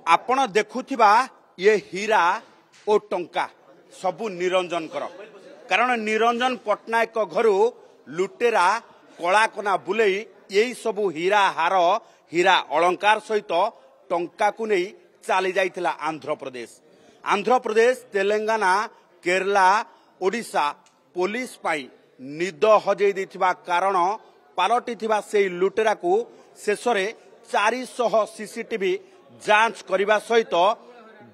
आपण देखुथिबा ये हीरा और टंका सबु निरंजन कर कारण निरंजन पट्टनायक घरु लुटेरा कलाकना बुले यही सबु हीरा हार हीरा अलंकार सहित टंका को नहीं चली जाइथिला आंध्र प्रदेश तेलंगाना केरला ओडिशा पुलिस पाई निद हजई देथिबा कारण पालटिथिबा से लुटेरा को शेषरे 400 सीसीटीवी जांच करने सहित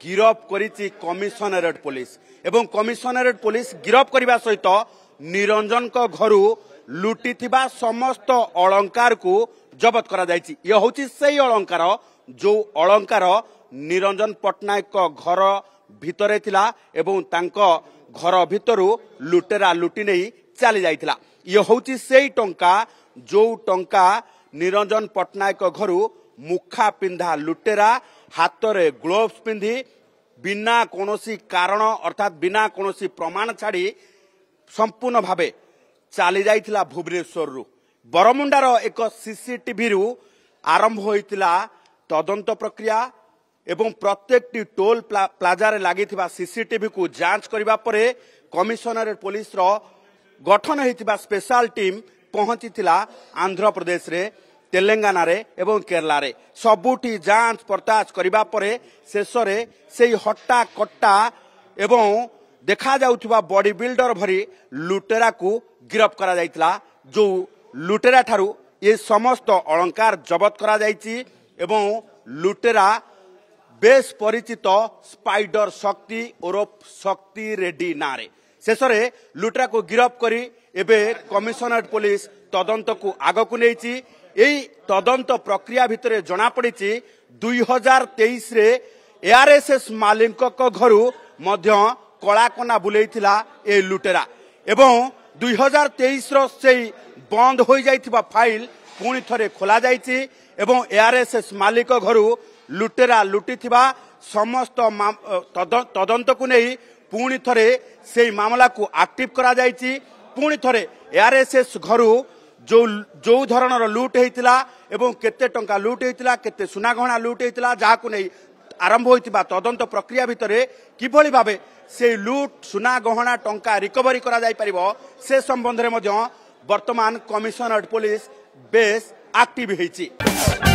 गिरफ करिछि कमिशनरेट पुलिस एवं कमिशनरेट पुलिस गिरफ करने सहित निरंजन को घरु लुटिथिबा समस्त अलंकार को जबत करा जायछि। यह होछि सेही अलंकार जो अलंकार निरंजन पट्टनायक को घर भितरे थिला एवं तांको घर भितरु लुटेरा लुटि नहीं चली जाइथिला। यह होछि सेही टंका जो टंका निरंजन पट्टनायक घरु मुखा पिंधा लुटेरा हाथरे ग्लोव्स पिंधि बिना कोनोसी कारण अर्थात बिना कोनोसी प्रमाण छाड़ी संपूर्ण भावे चली जाइथिला भुवनेश्वर रु बरमुंडार एक सीसीटीवी रु आरंभ होइतिला तदंत प्रक्रिया एवं प्रत्येक टोल प्लाजा रे लागिथिबा सीसीटीवी को जांच करिबा परे कमिशनरेट पुलिस रो गठन होइतिबा स्पेशल टीम पहुंचीथिला आंध्र प्रदेश रे तेलंगाना रे एवं केरला रे सबुठी जांच पड़ताछ करिबा परे शेषरे सेही हट्टा कट्टा एवं देखा जाउथिबा बॉडी बिल्डर भरी लुटेरा को गिरफ करा जाइतला। जो लुटेरा ठारू ये समस्त अलंकार जबत करा जाइछि एवं लुटेरा बेस परिचित स्पाइडर शक्ति ओरफ शक्ति रेड्डी नारे शेषरे लुटेरा को गिरफ करी एबे कमिशनरेट पुलिस तदंत को आग को नहीं यही तदंत प्रक्रिया भितर जना पड़ी 2023 रे एआरएसएस मालिक घरु मध्य कलाकना बुलेइथिला ए लुटेरा एवं 2023 रो से बंद हो जाइथिबा फाइल पुणी थरे खोला जाइछि एवं एआरएसएस मालिक घरु लुटेरा लुटिथिबा समस्त तदंत को नहीं पुणी थरे से मामला को एक्टिव करा जाइछि। पुणी थरे एआरएसएस घरु जो धरणर लुट होइतिला एवं केते टंका लुट होइतिला केते सुना गहना लुट होइतिला जाहाकु नै आरंभ होइतिबा तदंत प्रक्रिया भितरे किभଳି भाबे से लुट सुना गहना टंका रिकवरी करा जाय परिबो से संबंध रे मध्य वर्तमान कमिशनरेट पुलिस बेस एक्टिव होइछि।